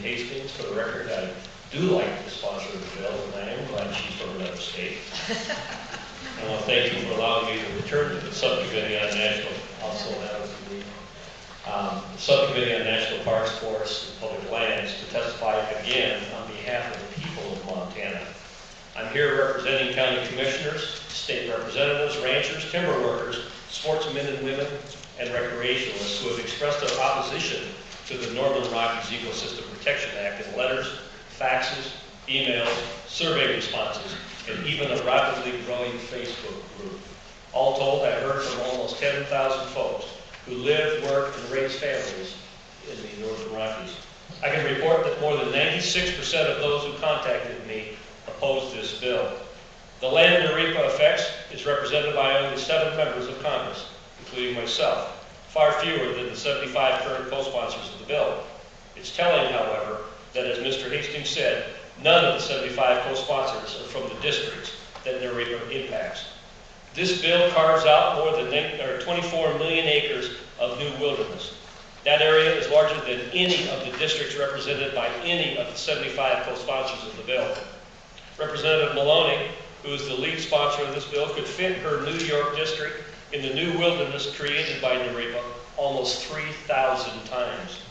Hastings. For the record, I do like the sponsor of the bill, and I am glad she's from another state. I want to thank you for allowing me to return to the subcommittee on national, subcommittee on national parks, forests, and public lands to testify again on behalf of the people of Montana. I'm here representing county commissioners, state representatives, ranchers, timber workers, sportsmen and women, and recreationalists who have expressed their opposition to the Northern Rockies Ecosystem Protection Act in letters, faxes, emails, survey responses, and even a rapidly growing Facebook group. All told, I heard from almost 10,000 folks who live, work, and raise families in the Northern Rockies. I can report that more than 96% of those who contacted me opposed this bill. The land NREPA affects is represented by only 7 members of Congress, including myself, far fewer than the 75 current co-sponsors of the bill. It's telling, however, that as Mr. Hastings said, none of the 75 co-sponsors are from the districts that NREPA impacts. This bill carves out more than 24 million acres of new wilderness. That area is larger than any of the districts represented by any of the 75 co-sponsors of the bill. Representative Maloney, who is the lead sponsor of this bill, could fit her New York district in the new wilderness created by NREPA almost 3,000 times.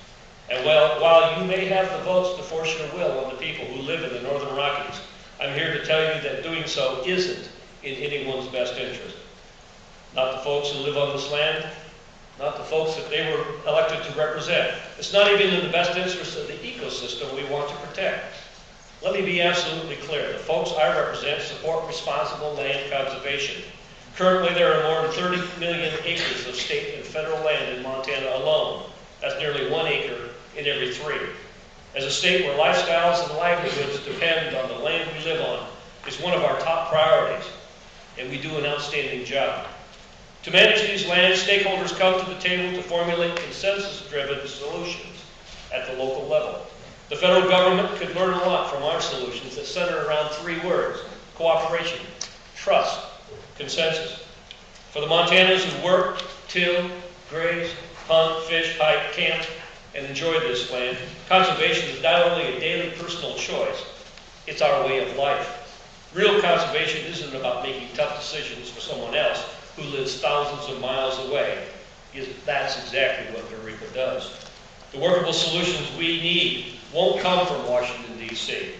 And while you may have the votes to force your will on the people who live in the Northern Rockies, I'm here to tell you that doing so isn't in anyone's best interest. Not the folks who live on this land, not the folks that they were elected to represent. It's not even in the best interest of the ecosystem we want to protect. Let me be absolutely clear. The folks I represent support responsible land conservation. Currently, there are more than 30 million acres of state and federal land in Montana alone. That's nearly 1 acre in every 3. As a state where lifestyles and livelihoods depend on the land we live on, is one of our top priorities, and we do an outstanding job. To manage these lands, stakeholders come to the table to formulate consensus-driven solutions at the local level. The federal government could learn a lot from our solutions that center around 3 words: cooperation, trust, consensus. For the Montanans who work, till, graze, hunt, fish, hike, camp, and enjoy this land, conservation is not only a daily personal choice, it's our way of life. Real conservation isn't about making tough decisions for someone else who lives thousands of miles away. That's exactly what NREPA does. The workable solutions we need won't come from Washington, D.C.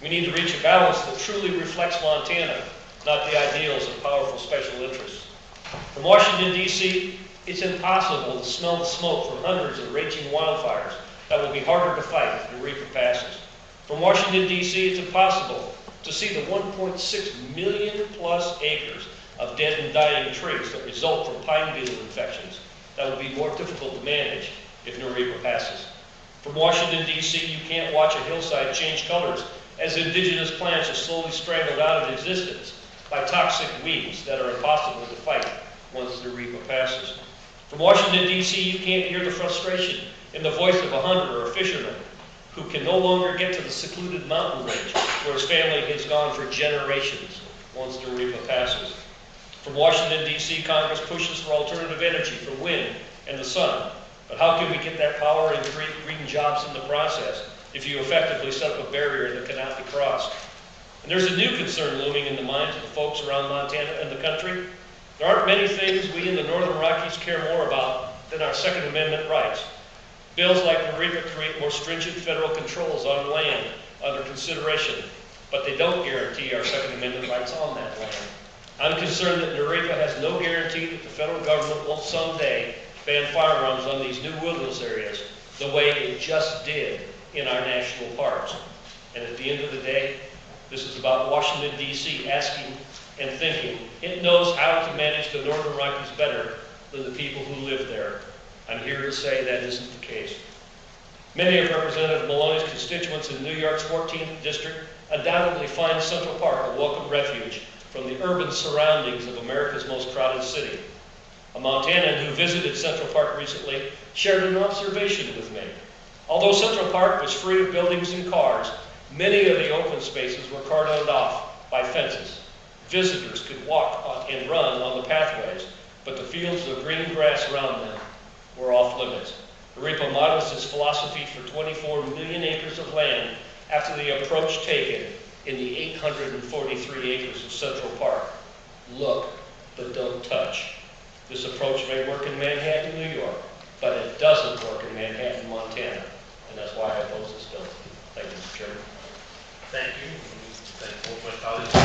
We need to reach a balance that truly reflects Montana, not the ideals of powerful special interests. From Washington, D.C., it's impossible to smell the smoke from hundreds of raging wildfires that will be harder to fight if NREPA passes. From Washington, D.C., it's impossible to see the 1.6 million plus acres of dead and dying trees that result from pine beetle infections that will be more difficult to manage if NREPA passes. From Washington, D.C., you can't watch a hillside change colors as indigenous plants are slowly strangled out of existence by toxic weeds that are impossible to fight once NREPA passes. From Washington, D.C., you can't hear the frustration in the voice of a hunter or a fisherman who can no longer get to the secluded mountain range where his family has gone for generations once NREPA passes. From Washington, D.C., Congress pushes for alternative energy for wind and the sun. But how can we get that power and create green jobs in the process if you effectively set up a barrier that cannot be crossed? And there's a new concern looming in the minds of the folks around Montana and the country. There aren't many things we in the Northern Rockies care more about than our Second Amendment rights. Bills like NREPA create more stringent federal controls on land under consideration, but they don't guarantee our Second Amendment rights on that land. I'm concerned that NREPA has no guarantee that the federal government won't someday ban firearms on these new wilderness areas the way it just did in our national parks. And at the end of the day, this is about Washington, D.C. asking and thinking it knows how to manage the Northern Rockies better than the people who live there. I'm here to say that isn't the case. Many of Representative Maloney's constituents in New York's 14th District undoubtedly find Central Park a welcome refuge from the urban surroundings of America's most crowded city. A Montanan who visited Central Park recently shared an observation with me. Although Central Park was free of buildings and cars, many of the open spaces were cordoned off by fences. Visitors could walk and run on the pathways, but the fields of green grass around them were off limits. NREPA models its philosophy for 24 million acres of land after the approach taken in the 843 acres of Central Park. Look, but don't touch. This approach may work in Manhattan, New York, but it doesn't work in Manhattan, Montana. And that's why I oppose this bill. Thank you, Mr. Chairman. Thank you. Thank both my colleagues.